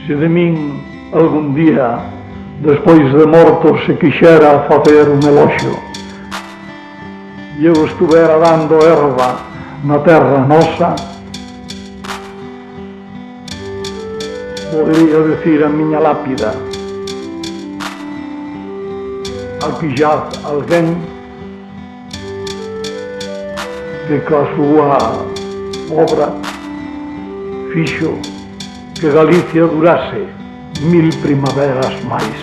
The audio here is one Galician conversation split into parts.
Se de min algún día, despois de morto, se quixera facer un eloxio, e eu estuvera dando erva na terra nosa, podería decir a miña lápida: aquí jaz alguén que coa súa obra fixo que Galicia durase 1000 primaveras máis.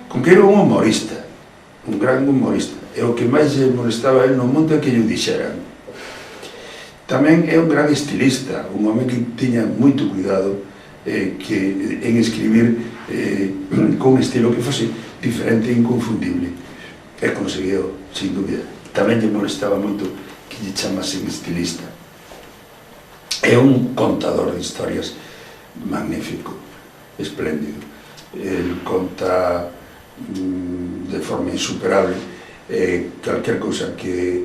Cunqueiro é un humorista, un gran humorista, e o que máis molestaba a él no mundo é que lle dixeran. Tamén é un gran estilista, un home que tiña moito cuidado en escribir con un estilo que fose diferente e inconfundible, e conseguiu, sin dúbida. Tamén lle molestaba moito que lle chamasen estilista. É un contador de historias magnífico, espléndido. El conta de forma insuperable calquer cousa que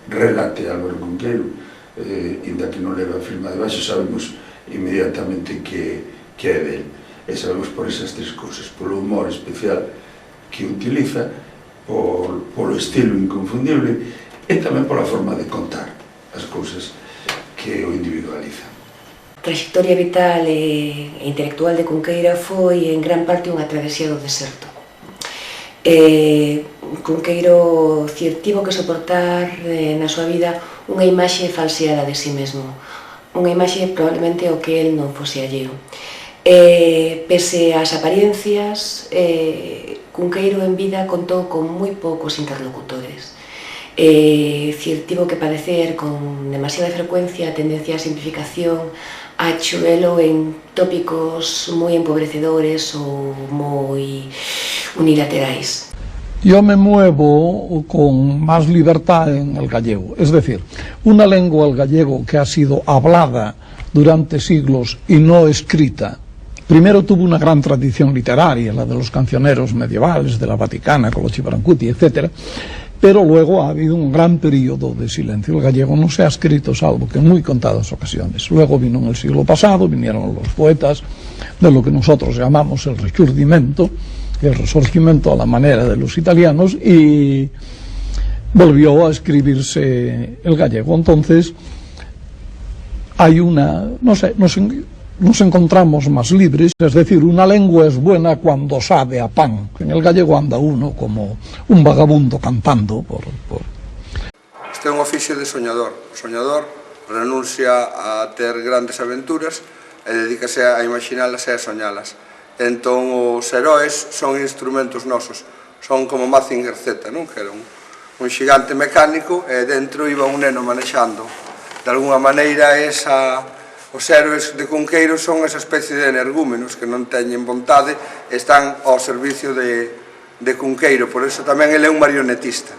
relate Álvaro Cunqueiro, inda que non leva a firma de baixo, sabemos inmediatamente que é del, e sabemos por esas tres cousas: polo humor especial que utiliza, polo estilo inconfundible e tamén pola forma de contar as cousas que o individualizan. A trayectoria vital e intelectual de Cunqueira foi en gran parte unha travesía do deserto. Cunqueiro tivo que soportar na súa vida unha imaxe falseada de si mesmo, unha imaxe probablemente ao que el non fose alleo. Pese ás apariencias, Cunqueiro en vida contou con moi poucos interlocutores. Tivo que padecer con demasiada frecuencia a tendencia á simplificación, a chuelo en tópicos moi empobrecedores ou moi unilaterais. Yo me muevo con más libertad en el gallego, es decir, una lengua, el gallego, que ha sido hablada durante siglos y no escrita. Primero tuvo una gran tradición literaria, la de los cancioneros medievales, de la Vaticana, Colochi Brancuti, etc., pero luego ha habido un gran periodo de silencio. El gallego no se ha escrito salvo que en muy contadas ocasiones. Luego vino en el siglo pasado, vinieron los poetas de lo que nosotros llamamos el Risorgimento, el Resurgimiento a la manera de los italianos, y volvió a escribirse el gallego. Entonces hay una, no sé, nos encontramos más libres, es decir, una lengua es buena cuando sabe a pan. En el gallego anda uno como un vagabundo cantando Este é un oficio de soñador. O soñador renuncia a ter grandes aventuras e dedícase a imaginalas e a soñalas. Entón os heróis son instrumentos nosos, son como Mazinger Z, non? Que era un xigante mecánico e dentro iba un neno manexando. De alguna maneira os héroes de Cunqueiro son esa especie de energúmenos que non teñen vontade e están ao servicio de Cunqueiro, por iso tamén ele é un marionetista.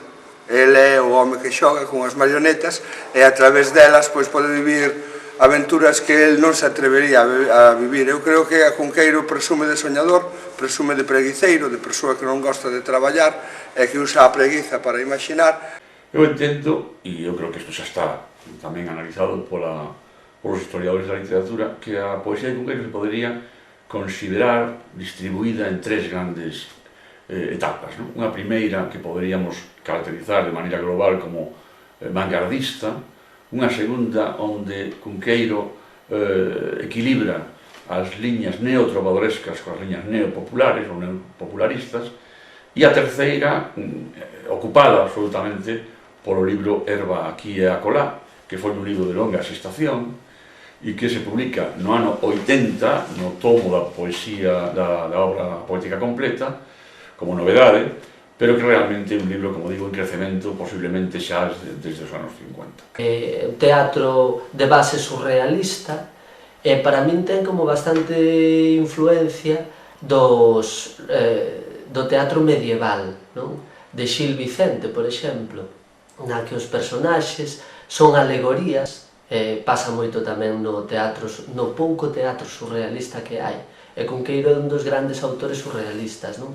Ele é o home que xoga con as marionetas e a través delas pode vivir aventuras que el non se atrevería a vivir. Eu creo que a Cunqueiro presume de soñador, presume de preguiceiro, de persoa que non gosta de traballar e que usa a preguiza para imaginar. Eu entendo, e eu creo que isto xa está tamén analizado polos historiadores da literatura, que a poesía de Cunqueiro se podería considerar distribuída en tres grandes etapas. Unha primeira que poderíamos caracterizar de maneira global como vanguardista, unha segunda onde Cunqueiro equilibra as liñas neotrovadorescas coas liñas neopopulares ou neopopularistas, e a terceira ocupada absolutamente polo libro Herba aquí e acolá, que foi un libro de longa xestación e que se publica no ano 80 no tomo da poesía da obra poética completa como novedade, pero que realmente é un libro, como digo, en crecemento, posiblemente xa desde os anos 50. O teatro de base surrealista, para min ten como bastante influencia do teatro medieval, non? De Gil Vicente, por exemplo, na que os personaxes son alegorías, pasa moito tamén no pouco teatro surrealista que hai. E Cunqueiro é un dos grandes autores surrealistas, non?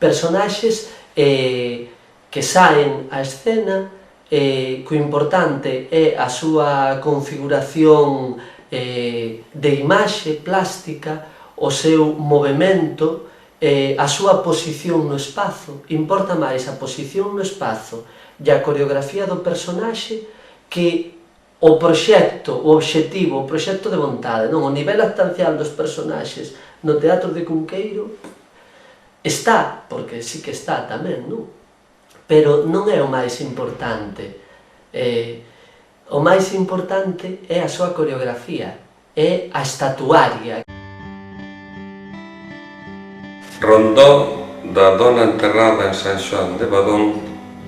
Personaxes que saen á escena, co importante é a súa configuración de imaxe plástica, o seu movimento, a súa posición no espazo. Importa máis a posición no espazo e a coreografía do personaxe que o proxecto, o obxectivo, o proxecto de vontade, non? O nivel actancial dos personaxes no teatro de Cunqueiro está, porque sí que está tamén, non? Pero non é o máis importante. O máis importante é a súa coreografía, é a estatuaria. Rondó da dona enterrada en San Xoán de Badón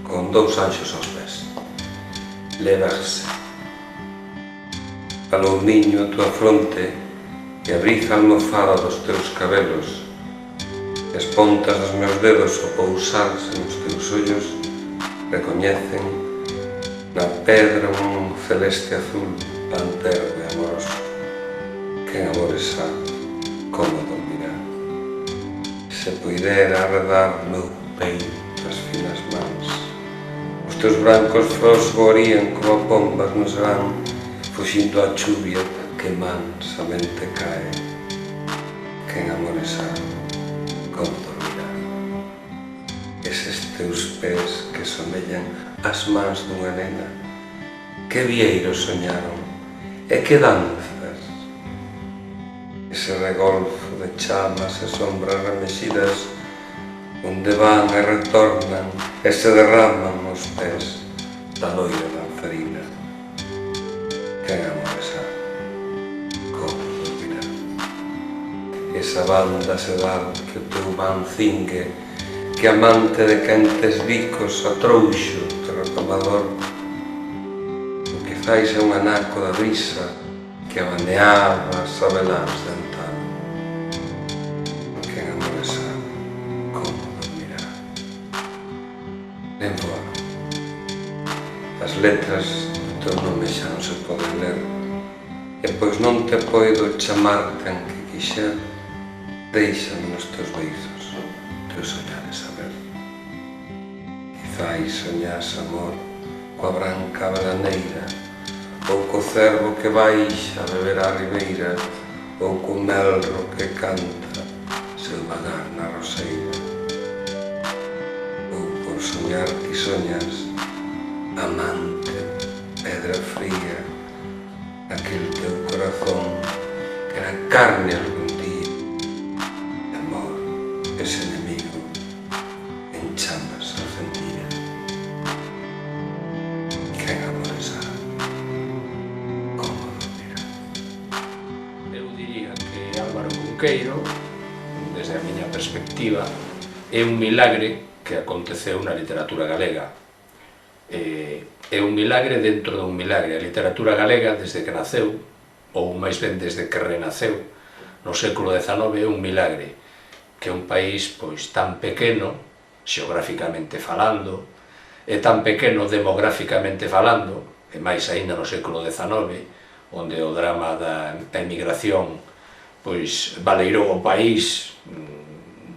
con 2 anxos aos pés. Levarse. Aloumiño a tua fronte e abriza a almofada dos teus cabelos. As pontas dos meus dedos ao pousarse nos teus ollos recoñecen na pedra un celeste azul pantero e amoroso. Quen amores ha, como dormirá. Se poidera arredar meu peito as finas mans, os teus brancos flores voarían como pombas no serán, fuxindo a chuvia que mansamente cae. Quen amores ha, como dormirá. Eses teus pés que somellan as mans dunha nena, que vieiros soñaron e que danzas. Ese regolfo de chamas e sombras remexidas onde van e retornan e se derraman os pés da loira danzarina. Quen amores ha, como dormirá. Esa banda sedal que o teu van cingue, que amante de quentes bicos atrouxo de retomador, o que fais é un anaco da brisa que abaneaba as abeláns dental. Quen amores ha, como dormirá. Ven voa. As letras do teu nome xa non se poden ler, e pois non te poido chamar tan que quixer, deixame nos teus beizos, teus soñares a ver. Quizais soñas amor coa branca balaneira, ou co cervo que baixa a beber á ribeira, ou co melro que canta seu vagar na roseira. Ou por soñar que soñas amante, pedra fría, aquel teu corazón que era carne algún día, de amor, ese enemigo en chamas ofendía. Quen amores ha, como dormirá. Eu diría que Álvaro Cunqueiro, desde a miña perspectiva, é un milagre que aconteceu na literatura galega. É un milagre dentro dun milagre. A literatura galega, desde que naceu, ou máis ben desde que renaceu, no século XIX, é un milagre, que é un país pois tan pequeno, xeográficamente falando, e tan pequeno demográficamente falando, e máis aínda no século XIX, onde o drama da emigración pois baleirou o país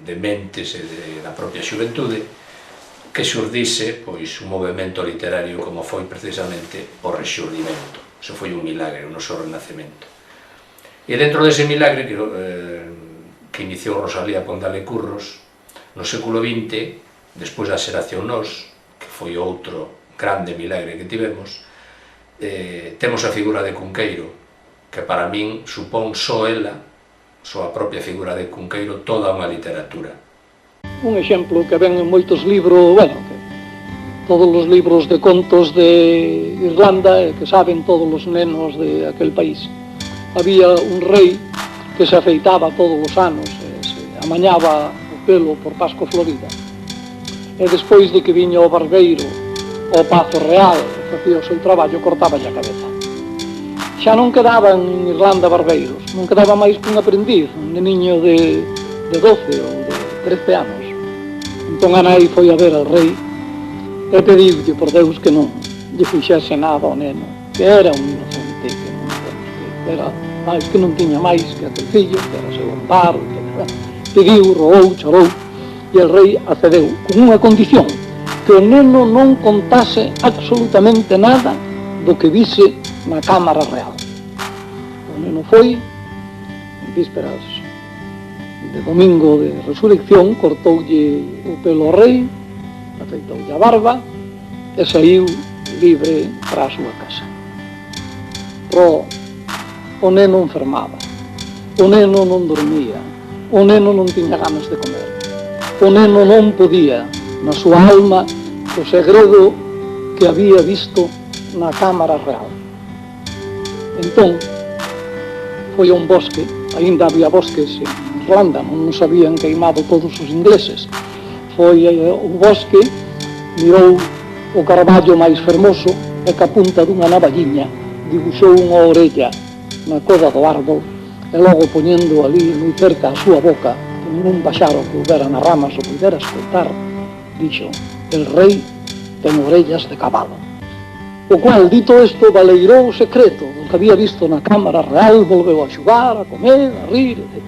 de mentes e da propia xuventude, que xurdise pois un movimento literario como foi precisamente o Rexurdimento. Eso foi un milagre, o noso renacemento. E dentro dese milagre que iniciou Rosalía Pondal e Curros, no século XX, despois da Xeración Nós, que foi outro grande milagre que tivemos, temos a figura de Cunqueiro, que para min supón só ela, só a propia figura de Cunqueiro, toda unha literatura. Un exemplo que ven en moitos libros, bueno, que todos os libros de contos de Irlanda que saben todos os nenos de aquel país. Había un rei que se afeitaba todos os anos, se amañaba o pelo por Pasco Florida. E despois de que viña o barbeiro ao Pazo Real, facía o seu traballo, cortaba a cabeza. Xa non quedaban en Irlanda barbeiros, non quedaba máis que un aprendiz, un neniño de 12 ou de 13 anos. Entón a nai foi a ver ao rei e pediulle por Deus que non lle fixese nada ao neno, que era un inocente, que non temos que era máis que non tiña máis que aquel fillo, que era seu amparo, pediu, roou, chorou, e el rei accedeu con unha condición, que o neno non contase absolutamente nada do que vise na Cámara Real. O neno foi, en vísperas de domingo de resurrección, cortoulle o pelo ao rei, afeitoulle a barba e saiu libre para a súa casa. Pero o neno enfermaba, o neno non dormía, o neno non tiña ganas de comer, o neno non podía na súa alma o segredo que había visto na Cámara Real. Entón, foi a un bosque, aínda había bosques en Irlanda, non nos habían queimado todos os ingleses. Foi ao bosque, mirou o carballo máis fermoso e ca punta dunha navalliña dibuixou unha orella na coda do árbol e logo poñendo ali moi cerca a súa boca, como un paxaro que houbera nas ramas o pudera escoltar, dixo: el rei ten orellas de cabalo. O cual, dito isto, baleirou o secreto do que había visto na Cámara Real, volveu a xugar, a comer, a rir, etc.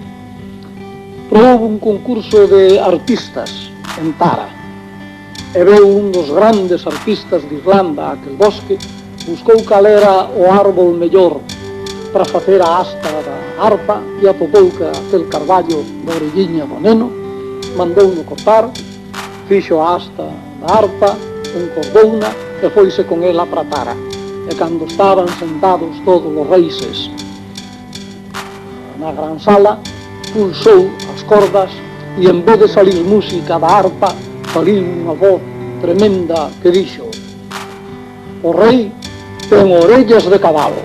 Probou un concurso de artistas en Tara e veu un dos grandes artistas de Irlanda aquel bosque, buscou cal era o árbol mellor para facer a asta da arpa e atopou que aquel carballo da orelliña do neno, mandou-no cortar, fixo a asta da arpa, encordouna e foise con ela para Tara. E cando estaban sentados todos os reises na gran sala, pulsou as cordas e en vez de salir música da arpa, saliu unha voz tremenda que dixo: o rei ten orellas de cabalo.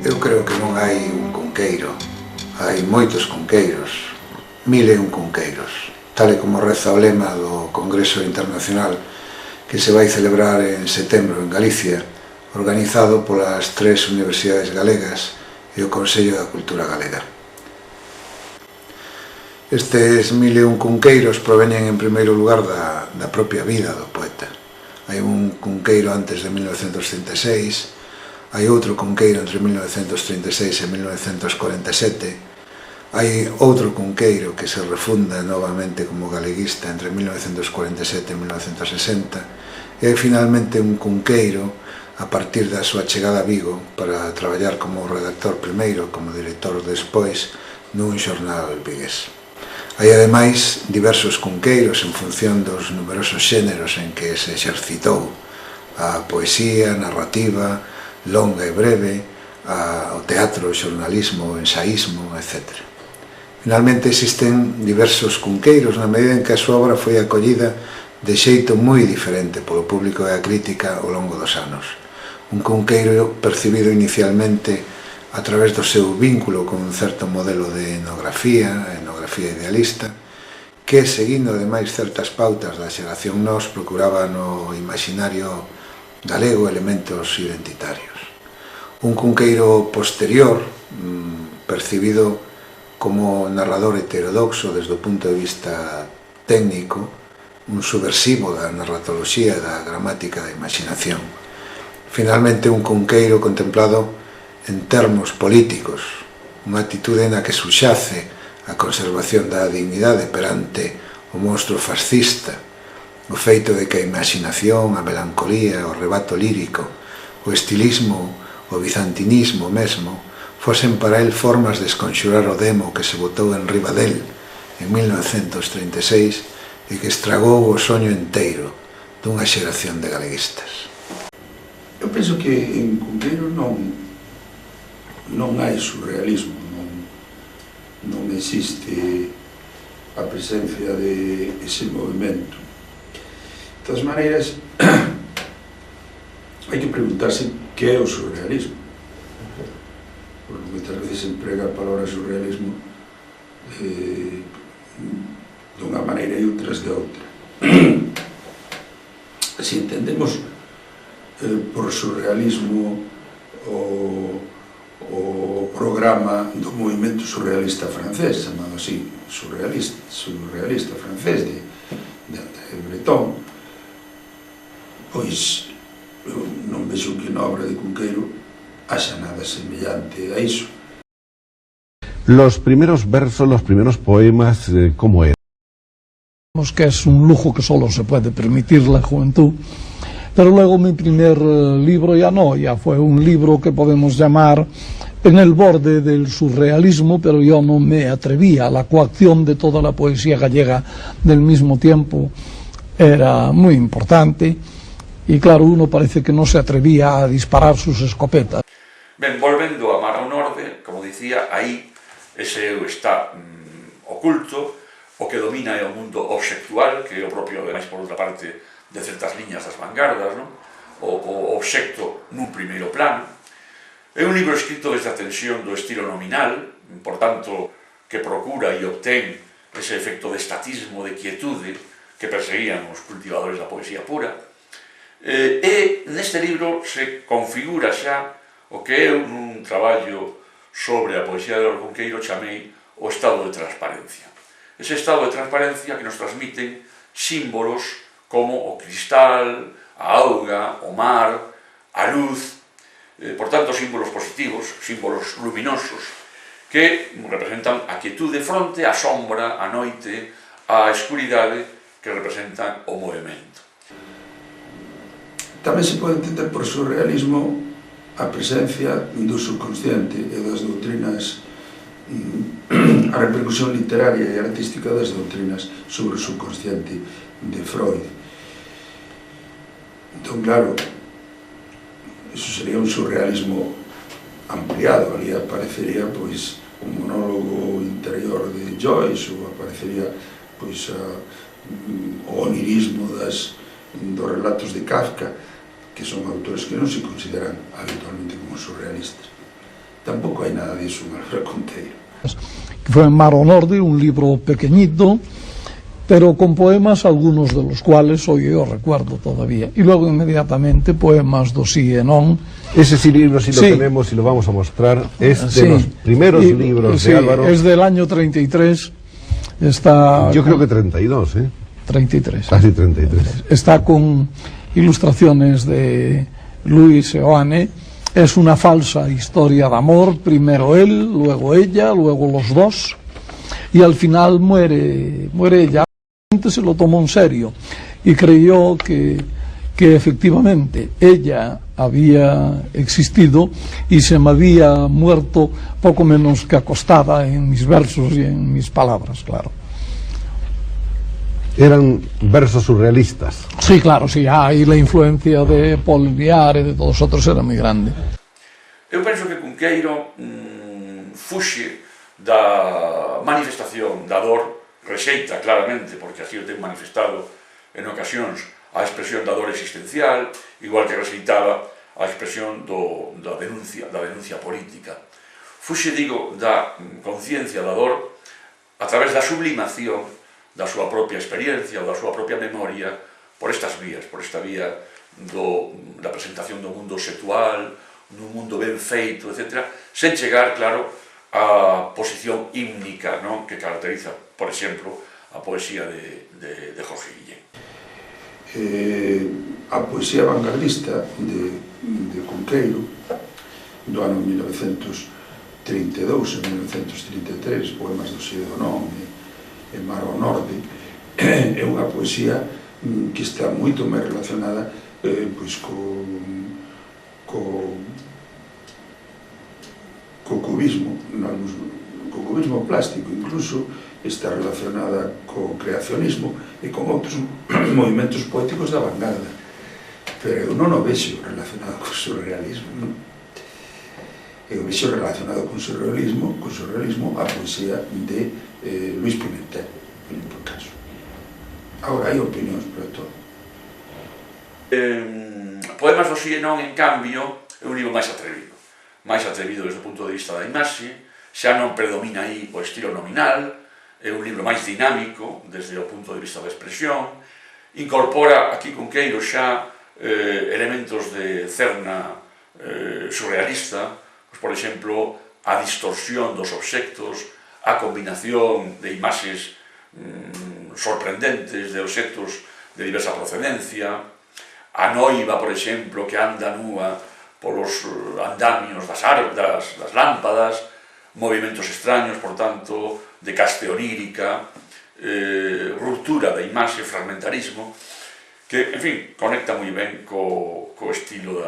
Eu creo que non hai un conqueiro, hai moitos conqueiros, 1001 conqueiros, tal e como reza o lema do Congreso Internacional que se vai celebrar en setembro en Galicia, organizado polas 3 universidades galegas e o Consello da Cultura Galega. Estes 1001 cunqueiros proveñen en primeiro lugar da propia vida do poeta. Hai un cunqueiro antes de 1936, hai outro cunqueiro entre 1936 e 1947, hai outro cunqueiro que se refunda novamente como galeguista entre 1947 e 1960, e hai finalmente un cunqueiro a partir da súa chegada a Vigo para traballar como redactor primeiro, como director despois, nun xornal vigués. Hai ademais diversos cunqueiros en función dos numerosos xéneros en que se exercitou: a poesía, narrativa, longa e breve, o teatro, o xornalismo, o ensaísmo, etc. Finalmente existen diversos cunqueiros na medida en que a súa obra foi acollida de xeito moi diferente polo público e a crítica ao longo dos anos. Un cunqueiro percibido inicialmente a través do seu vínculo con un certo modelo de etnografía idealista, que, seguindo ademais certas pautas da xeración nós, procuraba no imaginario galego elementos identitarios. Un cunqueiro posterior, percibido como narrador heterodoxo desde o punto de vista técnico, un subversivo da narratoloxía e da gramática da imaginación. Finalmente, un cunqueiro contemplado en termos políticos, unha actitude na que subxace a conservación da dignidade perante o monstro fascista, o feito de que a imaginación, a melancolía, o rebato lírico, o estilismo, o bizantinismo mesmo, fosen para el formas de esconxurar o demo que se botou en riba del en 1936 e que estragou o soño enteiro dunha xeración de galeguistas. Eu penso que en Cunqueiro non hai surrealismo, non existe a presencia de ese movimento. De todas maneiras, hai que preguntarse que é o surrealismo, porque moitas veces emprega a palabra surrealismo de unha maneira e outras de outra. Se entendemos por surrealismo o programa do movimento surrealista francés, chamado así, surrealista francés de Breton, pois eu non vexo que na obra de Cunqueiro haxa nada semellante a iso. Los primeros versos, los primeros poemas, ¿cómo eran? Que es un lujo que solo se puede permitir la juventud. Pero luego mi primer libro ya no, ya fue un libro que podemos llamar en el borde del surrealismo, pero yo no me atrevía. La coacción de toda la poesía gallega del mismo tiempo era muy importante y claro, uno parece que no se atrevía a disparar sus escopetas. Ben, volvendo a Mar ao Norte, como dicía, aí ese está oculto. O que domina é o mundo obxectual, que é o propio, ademais, por outra parte, de certas liñas das vanguardas, non? O obxecto nun primeiro plano. É un libro escrito desde a tensión do estilo nominal, por tanto, que procura e obtén ese efecto de estatismo, de quietude, que perseguían os cultivadores da poesía pura. E neste libro se configura xa o que eu nun traballo sobre a poesía de Álvaro Cunqueiro chamei o estado de transparencia. Ese estado de transparencia que nos transmiten símbolos como o cristal, a auga, o mar, a luz, por tanto símbolos positivos, símbolos luminosos, que representan a quietude fronte á sombra, a noite, a escuridade que representan o movimento. Tamén se pode entender por surrealismo a presencia do subconsciente e das doutrinas, a repercusión literaria e artística das doutrinas sobre o subconsciente de Freud. Entón, claro, iso sería un surrealismo ampliado, ali aparecería pois un monólogo interior de Joyce, ou aparecería pois o onirismo dos relatos de Kafka, que son autores que non se consideran habitualmente como surrealistas. Tampouco hai nada disso en Álvaro Cunqueiro. Que fue en Mar ao Norte, un libro pequeñito, pero con poemas, algunos de los cuales hoy yo recuerdo todavía. Y luego inmediatamente poemas do sí e non. Ese sí libro sí lo tenemos y lo vamos a mostrar. Es de los primeros libros de Álvaro. Es del año 33. Está yo creo que 32, ¿eh? 33. Casi 33. Está con ilustraciones de Luis Seoane. Es una falsa historia de amor, primero él, luego ella, luego los dos, y al final muere ella. La gente se lo tomó en serio y creyó que efectivamente ella había existido y se me había muerto poco menos que acostada en mis versos y en mis palabras, claro. Eran versos surrealistas. Sí, claro, sí, ahí la influencia de Paul Viare, de todos otros, era moi grande. Eu penso que Cunqueiro fuxe da manifestación da dor, rexeita claramente, porque así o ten manifestado en ocasións, a expresión da dor existencial, igual que rexeitaba a expresión da denuncia política. Fuxe, digo, da conciencia da dor a través da sublimación da súa propia experiencia ou da súa propia memoria por estas vías, por esta vía da presentación do mundo sexual, dun mundo ben feito, etc., sen chegar, claro, á posición hímnica, non?, que caracteriza, por exemplo, a poesía de Jorge Guillén. A poesía vanguardista de Cunqueiro, do ano 1932 e 1933, poemas do Xeo Non e Mar ao Norte, é unha poesía que está moito máis relacionada pois co cubismo, co cubismo plástico, incluso está relacionada co creacionismo e con outros movimentos poéticos da vanguarda, pero eu non o vexo relacionado co surrealismo, non? Eu vexo relacionado con surrealismo a poesía de Luis Pimentel, por caso. Agora, hai opinións para todo. Poemas do sí e non, en cambio, é un libro máis atrevido desde o punto de vista da imaxe, xa non predomina aí o estilo nominal, é un libro máis dinámico desde o punto de vista da expresión, incorpora aquí Cunqueiro xa elementos de cerna surrealista, por exemplo, a distorsión dos obxectos, a combinación de imaxes sorprendentes de obxectos de diversa procedencia, a noiva, por exemplo, que anda núa polos andamios das lámpadas, movimentos extraños, por tanto, de caste onírica, ruptura da imaxe, fragmentarismo, que, en fin, conecta moi ben co estilo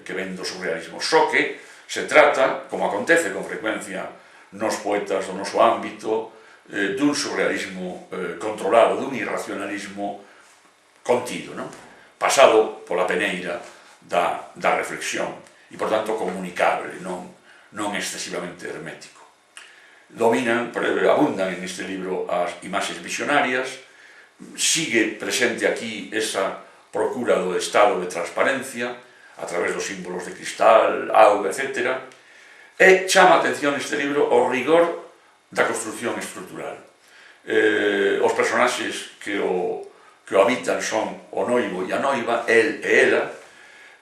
que ven do surrealismo. Só que se trata, como acontece con frecuencia nos poetas do noso ámbito, dun surrealismo controlado, dun irracionalismo contido, pasado pola peneira da reflexión e, por tanto, comunicable, non excesivamente hermético. Abundan en este libro as imaxes visionarias, sigue presente aquí esa procura do estado de transparencia a través dos símbolos de cristal, auga, etc. E chama a atención este libro o rigor da construción estrutural. Os personaxes que o habitan son o noivo e a noiva, el e ela,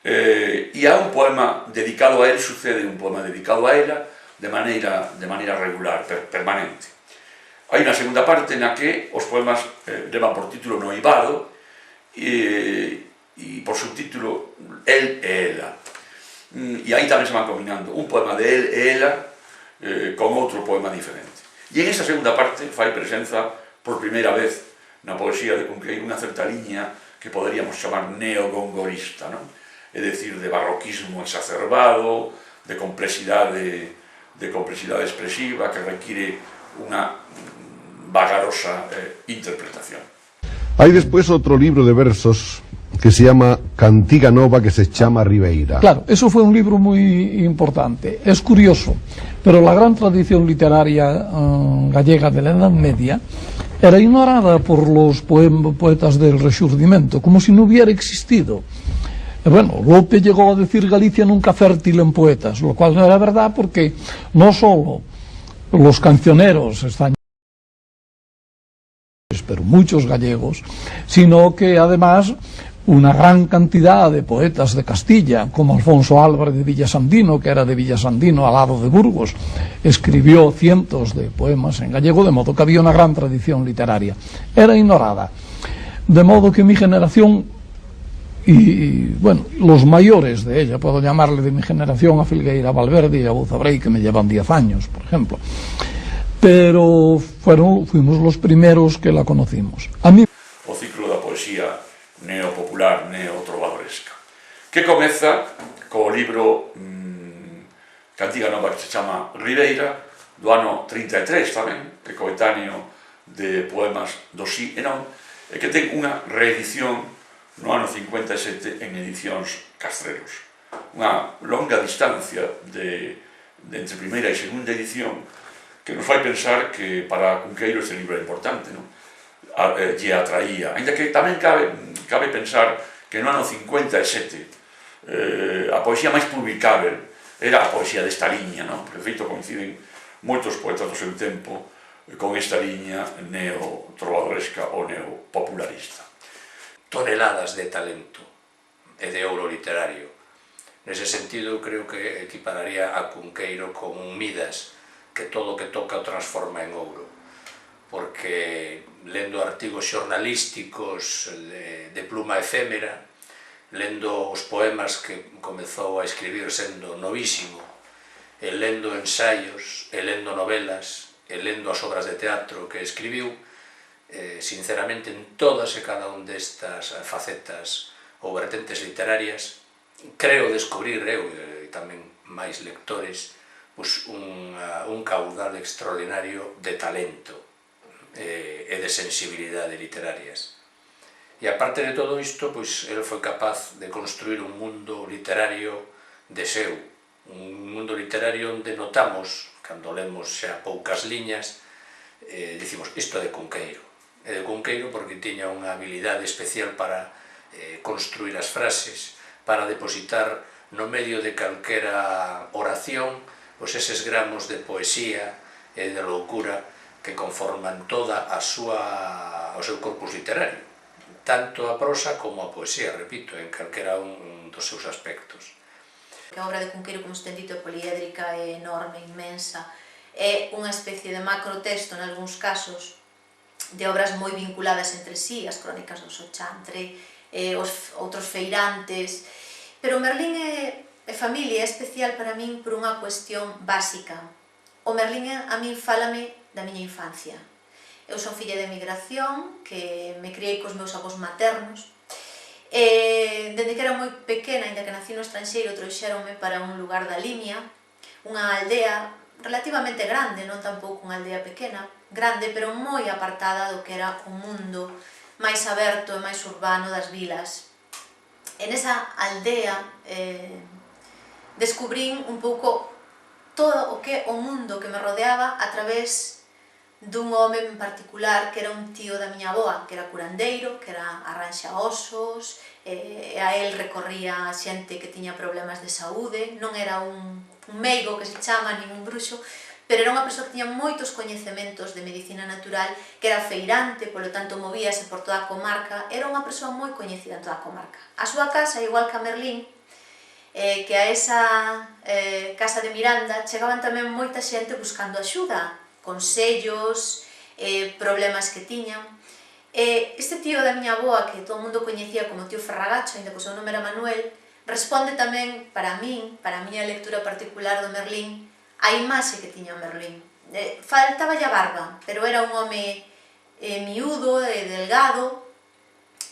e há un poema dedicado a él, sucede un poema dedicado a ela de maneira regular, permanente. Hai unha segunda parte na que os poemas levan por título Noivado e por subtítulo El e ela. E aí tamén se van combinando un poema de el e ela con outro poema diferente. E en esta segunda parte fai presenza por primeira vez na poesía de Cunqueiro unha certa liña que poderíamos chamar neogongorista, é dicir, de barroquismo exacerbado, de complexidade expresiva que requiere unha vagarosa interpretación. Hay después otro libro de versos que se llama Cantiga Nova, que se llama Ribeira. Claro, eso fue un libro muy importante. Es curioso, pero la gran tradición literaria gallega de la Edad Media era ignorada por los poetas del Rexurdimento, como si no hubiera existido. Bueno, Lope llegó a decir Galicia nunca fértil en poetas, lo cual no era verdad porque no solo los cancioneros están, pero muchos gallegos, sino que además una gran cantidad de poetas de Castilla, como Alfonso Álvarez de Villasandino, que era de Villasandino al lado de Burgos, escribió cientos de poemas en gallego, de modo que había una gran tradición literaria. Era ignorada, de modo que mi generación, y bueno, los mayores de ella, puedo llamarle de mi generación a Filgueira Valverde y a Buzabrey, que me llevan 10 años, por ejemplo, pero fuimos los primeros que la conocimos. A mí o ciclo da poesía neopopular, neotrovadoresca, que comeza co libro Cantiga Nova, que se chama Ribeira, do ano 33 tamén, que coetáneo de poemas do sí e non, e que ten unha reedición no ano 57 en edicións Castreros. Unha longa distancia entre primeira e segunda edición que nos fai pensar que para Cunqueiro este libro é importante, lle atraía. Ainda que tamén cabe pensar que no ano 57 a poesía máis publicável era a poesía desta liña, porque de feito coinciden moitos poetas do seu tempo con esta liña neotrovadoresca ou neopopularista. Toneladas de talento e de ouro literario. Nese sentido, creo que equipararía a Cunqueiro con un Midas, que todo o que toca o transforma en ouro, porque lendo artigos xornalísticos de pluma efémera, lendo os poemas que comezou a escribir sendo novísimo, e lendo ensaios, e lendo novelas, e lendo as obras de teatro que escribiu, sinceramente, en todas e cada un destas facetas ou vertentes literarias, creo descubrir, eu e tamén máis lectores, un caudal extraordinario de talento e de sensibilidade literarias. E aparte de todo isto, el foi capaz de construir un mundo literario de seu, un mundo literario onde notamos, cando lemos xa poucas liñas, dicimos, isto é de Cunqueiro. É de Cunqueiro porque tiña unha habilidade especial para construir as frases, para depositar no medio de calquera oración eses gramos de poesía e de loucura que conforman toda o seu corpus literario, tanto a prosa como a poesía, repito, en calquera un dos seus aspectos. A obra de Cunqueiro, como ten dito, é poliédrica, é enorme, inmensa, é unha especie de macrotexto, en algúns casos, de obras moi vinculadas entre sí, as crónicas do Sochantre, os outros feirantes, Pero Merlín e familia é especial para min por unha cuestión básica. O Merlín a min fálame da miña infancia. Eu son filla de emigración, que me criei cos meus avós maternos, e dende que era moi pequena, ainda que nací no estranxeiro, trouxéronme para un lugar da Limia, unha aldea relativamente grande, non tampouco unha aldea pequena, grande, pero moi apartada do que era o mundo máis aberto e máis urbano das vilas. En esa aldea descubrín un pouco todo o que o mundo que me rodeaba a través dun home en particular que era un tío da miña avoa, que era curandeiro, que era arranxa osos, e a él recorría xente que tiña problemas de saúde, non era un meigo que se chama, nin un bruxo, pero era unha persoa que tiña moitos coñecementos de medicina natural, que era feirante, polo tanto movíase por toda a comarca, era unha persoa moi coñecida en toda a comarca. A súa casa, igual que a Merlín, que a esa casa de Miranda chegaban tamén moita xente buscando axuda, consellos, problemas que tiñan. Este tío da miña avoa, que todo o mundo coñecía como tío Ferragacho, ainda que o seu nome era Manuel, responde tamén, para min, para a miña lectura particular do Merlín, a imaxe que tiña o Merlín. Faltaba a barba, pero era un home miúdo e delgado,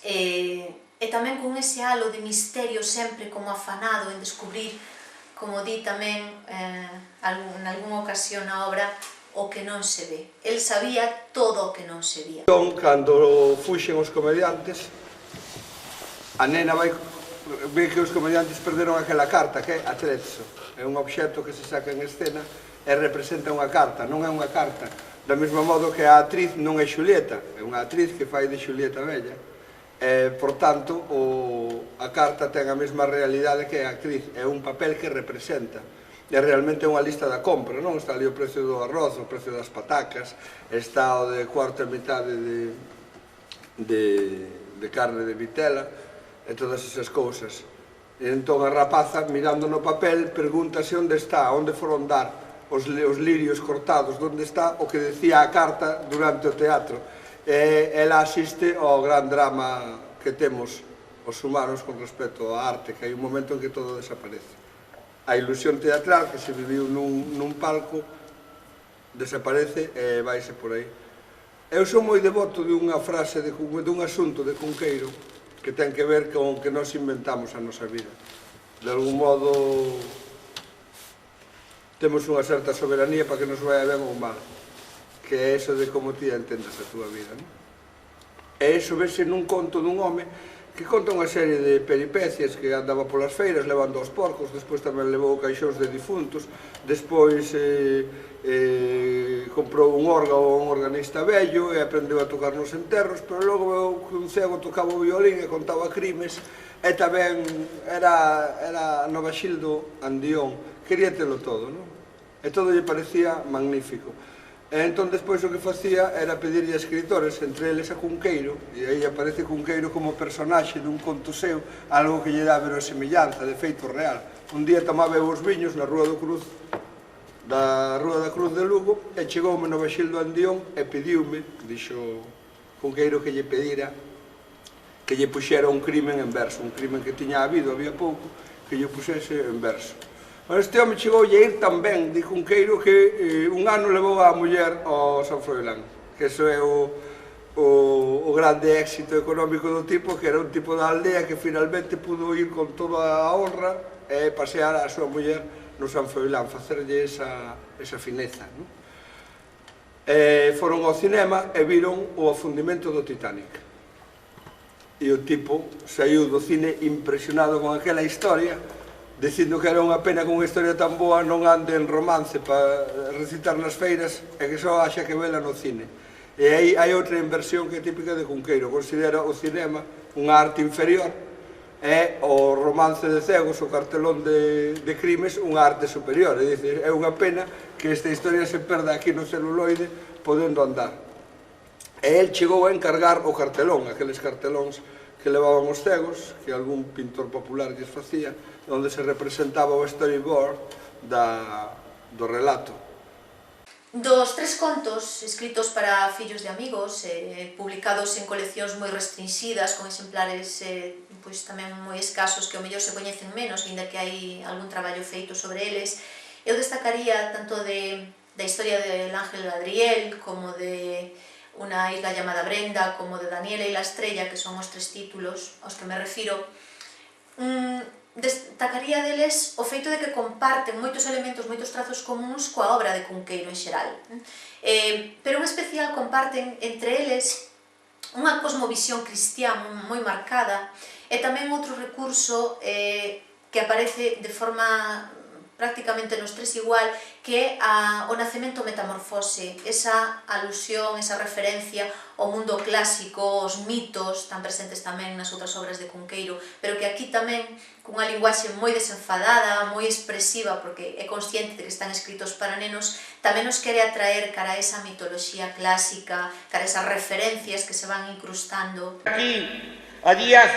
e tamén con ese halo de misterio sempre como afanado en descubrir, como di tamén en algunha ocasión na obra, o que non se ve. El sabía todo o que non se vía. Cando fuxen os comediantes, a nena ve que os comediantes perderon aquela carta, que é Atrezzo. É un obxecto que se saca en escena e representa unha carta, non é unha carta. Do mesmo modo que a actriz non é Xulieta, é unha actriz que fai de Xulieta Bella. Por tanto, a carta ten a mesma realidade que a actriz, é un papel que representa. É realmente unha lista da compra, non? Está ali o precio do arroz, o precio das patacas, está o de cuarta metade de carne de vitela e todas esas cousas. E entón a rapaza, mirando no papel, pregúntase onde está, onde foron dar os lirios cortados, onde está o que decía a carta durante o teatro. E ela asiste ao gran drama que temos os humanos con respecto á arte, que hai un momento en que todo desaparece. A ilusión teatral que se viviu nun palco desaparece e vaise por aí. Eu sou moi devoto dunha frase, dun asunto de Cunqueiro que ten que ver con que nós inventamos a nosa vida. De algún modo temos unha certa soberanía para que nos vaya ben ou mal, que é eso de como ti entendas a túa vida. E iso vese nun conto dun home que conta unha serie de peripecias, que andaba polas feiras levando os porcos, despois tamén levou caixóns de difuntos, despois comprou un órgano a un organista vello e aprendeu a tocar nos enterros, pero logo un cego tocaba o violín e contaba crimes, e tamén era Novaxildo Andión, quería telo todo, non? E todo lle parecía magnífico. E entón despois o que facía era pedirlle a escritores, entre eles a Cunqueiro, e aí aparece Cunqueiro como personaxe dun conto seu, algo que lle dá verosemillanza, de feito real. Un día tomaba os viños na Rúa da Cruz de Lugo, e chegoume Novaxildo Andión e pediume, dixo Cunqueiro que lle pedira que lle puxera un crimen en verso, un crimen que tiña habido, había pouco, que lle puxese en verso. Este home chegou a ir tan ben, di Cunqueiro, que un ano levou a muller ao San Froilán, que iso é o grande éxito económico do tipo, que era un tipo da aldea que finalmente pudo ir con toda a honra e pasear a súa muller no San Froilán, facerlle esa fineza. Foron ao cinema e viron o afundimento do Titanic. E o tipo saiu do cine impresionado con aquela historia, dicindo que era unha pena que unha historia tan boa non ande en romance para recitar nas feiras e que só haxa que vela no cine. E aí hai outra inversión que é típica de Cunqueiro, considera o cinema unha arte inferior e o romance de cegos, o cartelón de crimes, unha arte superior. É dicir, é unha pena que esta historia se perda aquí no celuloide podendo andar. E el chegou a encargar o cartelón, aqueles cartelóns que levaban os cegos, que algún pintor popular lles facía, onde se representaba o storyboard do relato. Dos 3 contos escritos para fillos de amigos, publicados en coleccións moi restringidas, con exemplares pois tamén moi escasos que ao mellor se coñecen menos, ainda que hai algún traballo feito sobre eles, eu destacaría tanto da historia de Ángel Gadriel, como de Una isla llamada Brenda, como de Daniela y la estrella, que son os 3 títulos aos que me refiro. Destacaría deles o feito de que comparten moitos elementos, moitos trazos comuns coa obra de Cunqueiro en xeral. Pero en especial comparten entre eles unha cosmovisión cristián moi marcada e tamén outro recurso que aparece de forma prácticamente nos 3 igual, que é o nacemento metamorfose, esa alusión, esa referencia ao mundo clásico, os mitos, tan presentes tamén nas outras obras de Cunqueiro, pero que aquí tamén, cunha linguaxe moi desenfadada, moi expresiva, porque é consciente de que están escritos para nenos, tamén nos quere atraer cara a esa mitoloxía clásica, cara a esas referencias que se van incrustando. Aquí, a Díaz,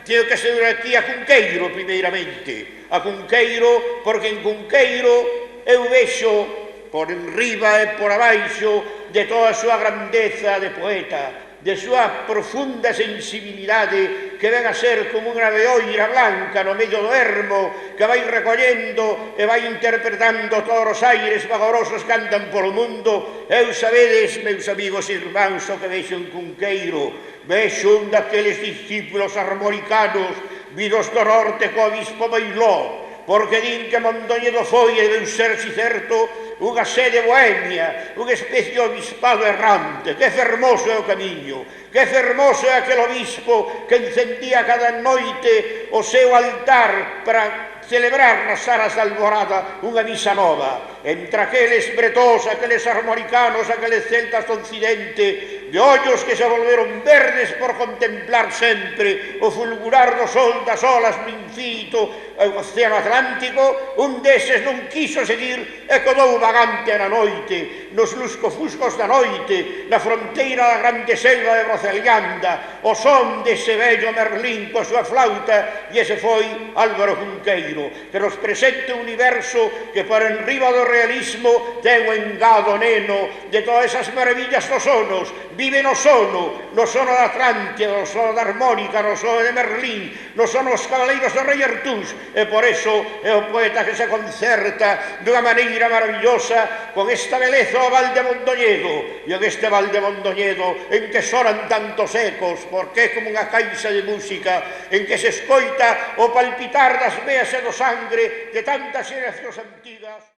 teño que ser aquí a Cunqueiro, primeiramente. A Cunqueiro, porque en Cunqueiro eu vexo por enriba e por abaixo de toda a súa grandeza de poeta, de súa profunda sensibilidade que ven a ser como unha veoira blanca no medio do ermo que vai recollendo e vai interpretando todos os aires vagorosos que andan polo mundo. Eu sabedes, meus amigos e irmáns, o que vexo en Cunqueiro. Vexo un daqueles discípulos armoricanos vidos do norte co obispo Bailó, porque din que Mondoñedo foi, e deu ser, si certo, unha sede bohemia, unha especie de obispado errante. Que fermoso é o camiño, que fermoso é aquel obispo que encendía cada noite o seu altar para celebrar nas aras da alborada unha misa nova. Entre aqueles bretóns, aqueles armoricanos, aqueles celtas do occidente, de ollos que se volveron verdes por contemplar sempre o fulgurar do sol das olas no infinito océano Atlántico, un deses non quiso seguir e quedou vagante na noite, nos luscofuscos da noite, na fronteira da grande selva de Brocelianda, o son dese vello Merlín coa súa flauta, e ese foi Álvaro Cunqueiro, que nos presenta un universo que por enriba do realismo ten o engado neno de todas esas maravillas dos sonos, vive no sono da Atlántida, no sono da armónica, no sono de Merlín, no sono os cabaleiros do rei Artús, e por eso é o poeta que se concerta dunha maneira maravillosa con esta beleza ao Val de Mondoñedo, e en este Val de Mondoñedo en que sonan tantos ecos, porque é como unha caixa de música en que se escoita o palpitar das veas e do sangre de tantas xeracións antigas.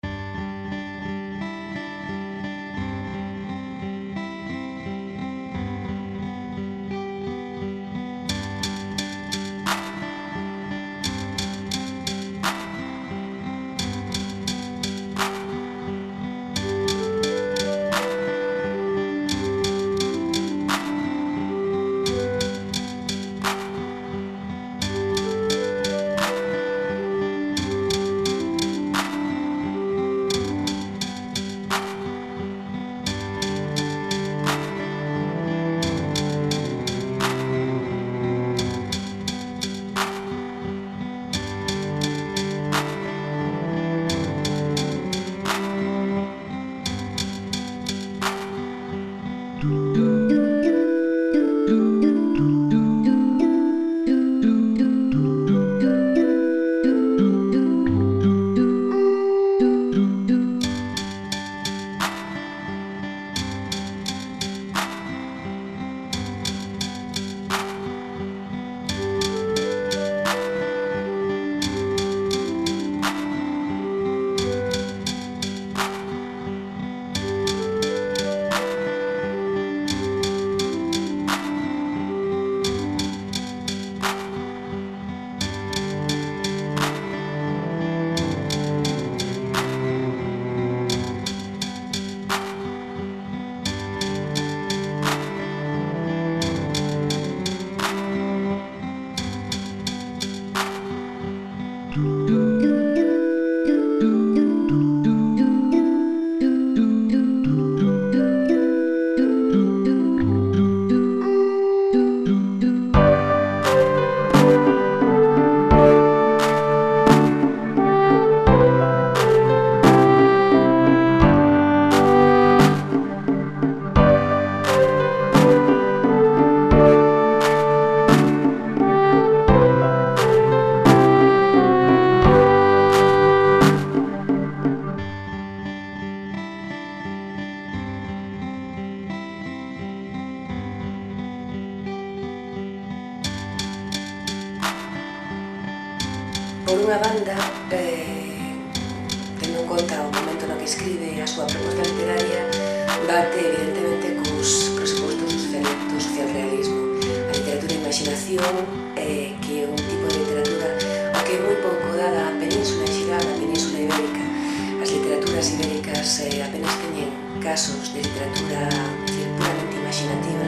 unha banda, tendo en conta o momento no que escribe a súa proposta literaria, bate evidentemente cos presupostos do socialrealismo. A literatura de imaginación, que é un tipo de literatura ao que é moi pouco dada a península en xeral, a península ibérica. As literaturas ibéricas apenas teñen casos de literatura puramente imaginativa.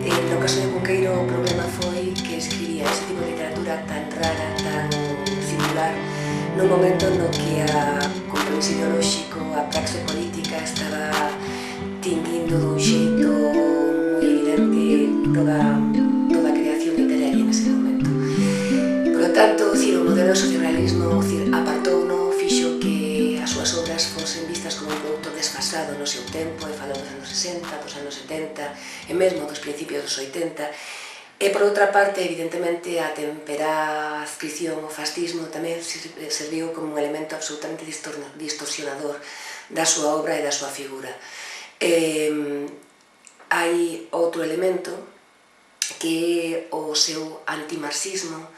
No caso de Cunqueiro, o problema foi que escribía ese tipo de literatura tan rara, tan singular, nun momento no que a compromiso ideolóxico, a praxe política estaba tinguindo dun xeito moi evidente toda a creación literaria nese momento. Por lo tanto, o modelo do socialrealismo apartou-no, fixo que as súas obras fosen vistas como un produto desfasado no seu tempo, e falou dos anos 60, dos anos 70, e mesmo dos principios dos 80, e por outra parte, evidentemente, a temperá adscripción ao fascismo tamén serviu como un elemento absolutamente distorsionador da súa obra e da súa figura. Hai outro elemento que é o seu antimarxismo,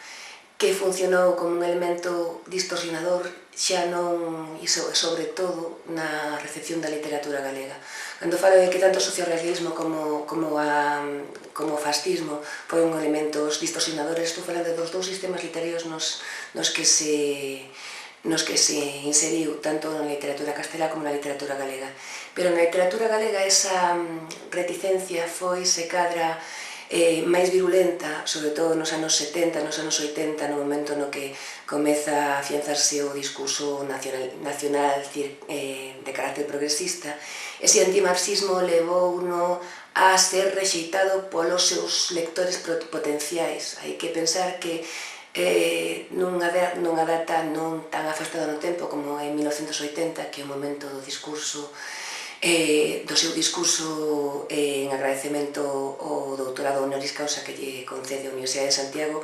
que funcionou como un elemento distorsionador xa non, e sobre todo, na recepción da literatura galega. Cando falo de que tanto o socialrealismo como o fascismo foron elementos distorsionadores, estou falando dos dous sistemas literarios nos que se inseriu tanto na literatura castelá como na literatura galega. Pero na literatura galega esa reticencia foi, se cadra, máis virulenta, sobre todo nos anos 70, nos anos 80, no momento no que comeza a afianzarse o discurso nacional de carácter progresista. Ese antimarxismo levouno a ser rexeitado polos seus lectores potenciais. Hai que pensar que nunha data non tan afastada no tempo como en 1980, que é o momento do discurso do seu discurso en agradecemento ao doutorado honoris causa que lle concede a Universidade de Santiago,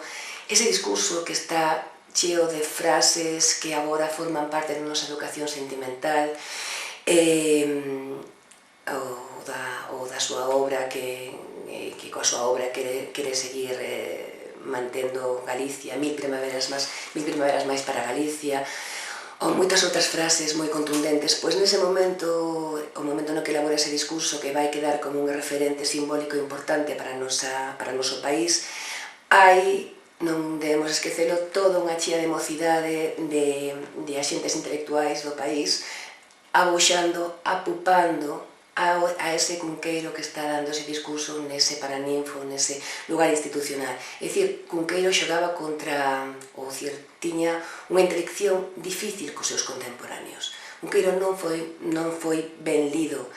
ese discurso que está cheo de frases que agora forman parte da nosa educación sentimental, ou da súa obra que coa súa obra quere seguir mantendo Galicia, mil primaveras máis para Galicia, ou moitas outras frases moi contundentes. Pois nese momento, o momento no que elabora ese discurso que vai quedar como un referente simbólico importante para o noso país, hai, non debemos esquecelo, toda unha chea de mocidade de axentes intelectuais do país abuxando, apupando a ese Cunqueiro que está dando ese discurso nese paraninfo, nese lugar institucional. É dicir, Cunqueiro xogaba contra, ou tiña unha intelección difícil cos seus contemporáneos. Cunqueiro non foi ben lido.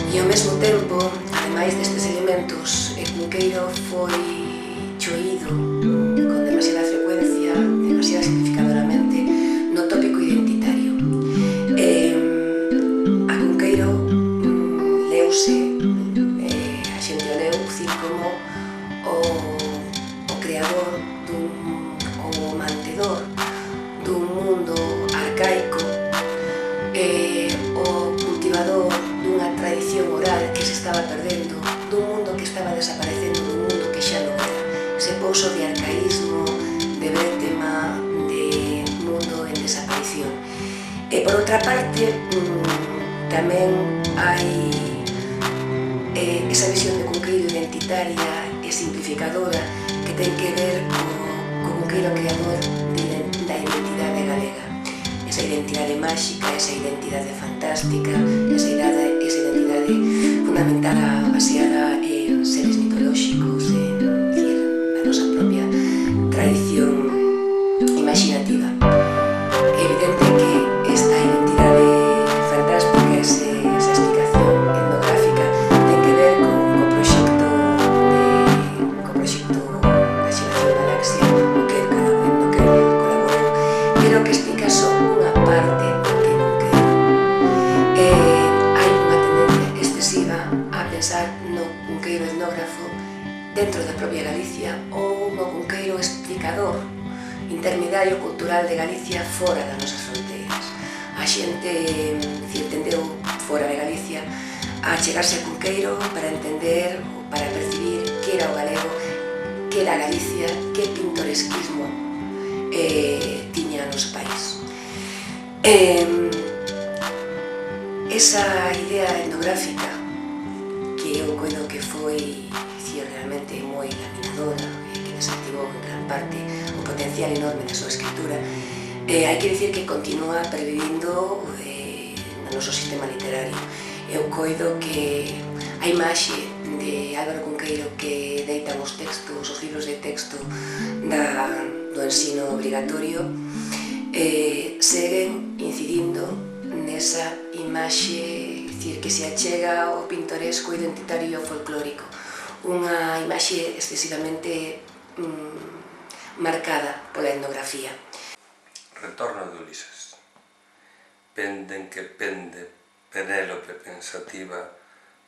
E ao mesmo tempo, ademais destes elementos, Cunqueiro foi choído con demasiada frecuencia, demasiada simplificadoramente, no tópico identitario. A Cunqueiro leuse, a xente o leu, como o creador ou o mantedor dun mundo arcaico, o cultivador dunha tradición oral que se estaba perdendo, dun mundo que estaba desaparecendo, dun mundo que xa non era. Ese pouso de arcaísmo, de brétema, de mundo en desaparición. E por outra parte, tamén hai esa visión de Cunqueiro identitaria e simplificadora que ten que ver co Cunqueiro creador da identidade galega. Esa identidade máxica, esa identidade fantástica, esa identidade fundamentada, baseada en seres mitolóxicos, en a nosa propia tradición imaginativa. dentro da propia Galicia ou no cunqueiro explicador, intermediario cultural de Galicia fora das nosas fronteiras. A xente tendeu fora de Galicia a chegarse a Cunqueiro para entender, para percibir que era o galego, que era Galicia, que pintoresquismo tiña o noso país. Esa idea etnográfica que eu coido que foi realmente moi laminadora e que desativou en gran parte o potencial enorme da súa escritura, hai que dicir que continúa pervivindo no noso sistema literario. Eu coido que a imaxe de Álvaro Cunqueiro que deitan os textos, os libros de texto do ensino obrigatorio seguen incidindo nesa imaxe que se achega ao pintoresco identitario e ao folclórico, unha imaxe excesivamente marcada pola etnografía. Retorno de Ulises. Penden que pende, Penélope pensativa,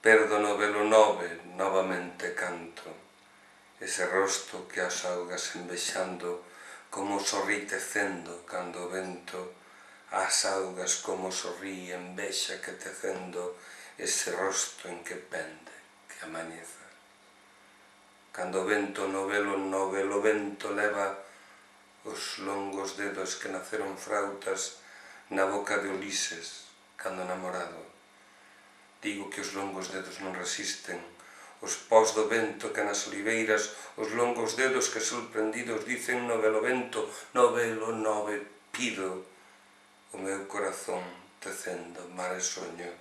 perdo no velo nove, novamente canto. Ese rosto que as augas envexando, como sorrí tecendo cando o vento, as augas como sorrí envexa que tecendo ese rosto en que pende, que amañeza. Cando o vento no velo vento leva os longos dedos que naceron frautas na boca de Ulises, cando namorado. Digo que os longos dedos non resisten os pós do vento que nas oliveiras os longos dedos que sorprendidos dicen no velo vento, no velo nove pido o meu corazón tecendo mar e soño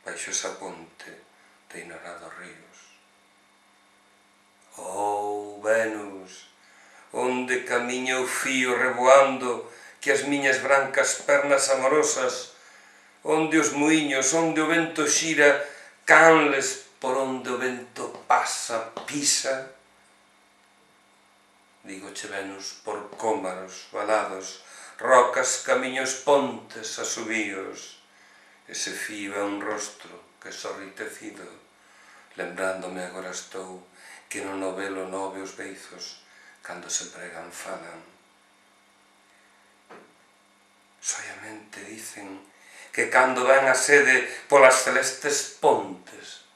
baixo esa ponte de ignorados ríos. Oh, Venus, onde camiña o fío reboando que as miñas brancas pernas amorosas, onde os muiños, onde o vento xira, canles por onde o vento pasa, pisa. Dígoche, Venus, por cómaros, valados, rocas, camiños, pontes, asubíos. Ese fío é un rostro que sorri tecido, lembrándome agora estou que no novelo nove os beizos, cando se pregan falan. Soamente dicen que cando ven a sede polas celestes pontes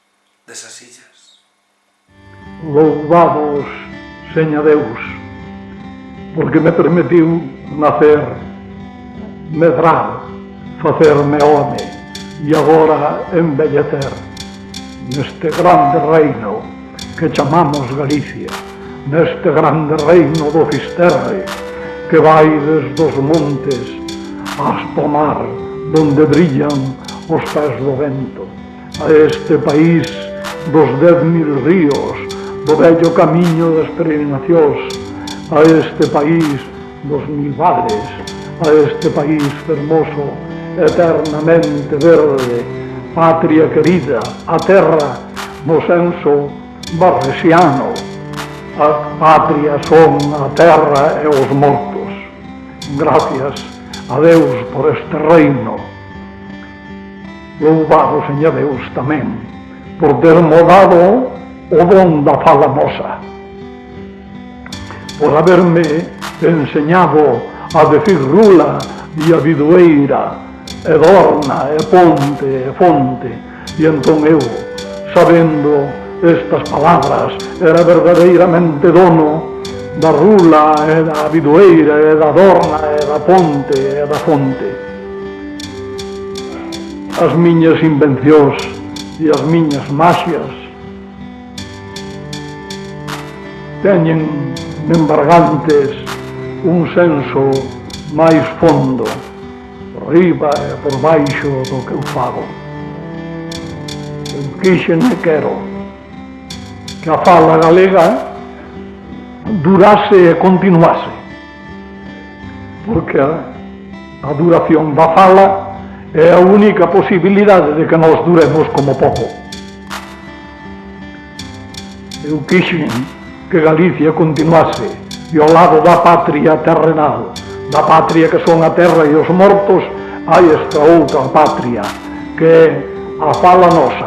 desas illas. Louvados seña Deus, porque me permitiu nacer, medrar, facerme home e agora embellecer neste grande reino que chamamos Galicia, neste grande reino do Fisterre que vai desde os montes hasta o mar donde brillan os pés do vento, a este país dos 10.000 ríos, do vello camiño das peregrinacións, a este país dos 1000 vales, a este país fermoso, eternamente verde, patria querida, a terra no senso barresiano, a patria son a terra e os mortos. Gracias a Deus por este reino. Louvado seña Deus tamén por ter dado o don da fala nosa, por haberme enseñado a decir rula e a bidueira, e dorna, e ponte, e fonte, e entón eu, sabendo estas palabras, era verdadeiramente dono da rula, e da bidueira, e da dorna, e da ponte, e da fonte. As miñas invencións e as miñas magias teñen embargantes un senso máis fondo, por riba e por baixo do que eu fago. Eu quixen e quero que a fala galega durase e continuase, porque a duración da fala é a única posibilidade de que nós duremos como poco. Eu quixen que Galicia continuase e ao lado da patria terrenal, da patria que son a terra e os mortos, hai esta outra patria que é a fala nosa,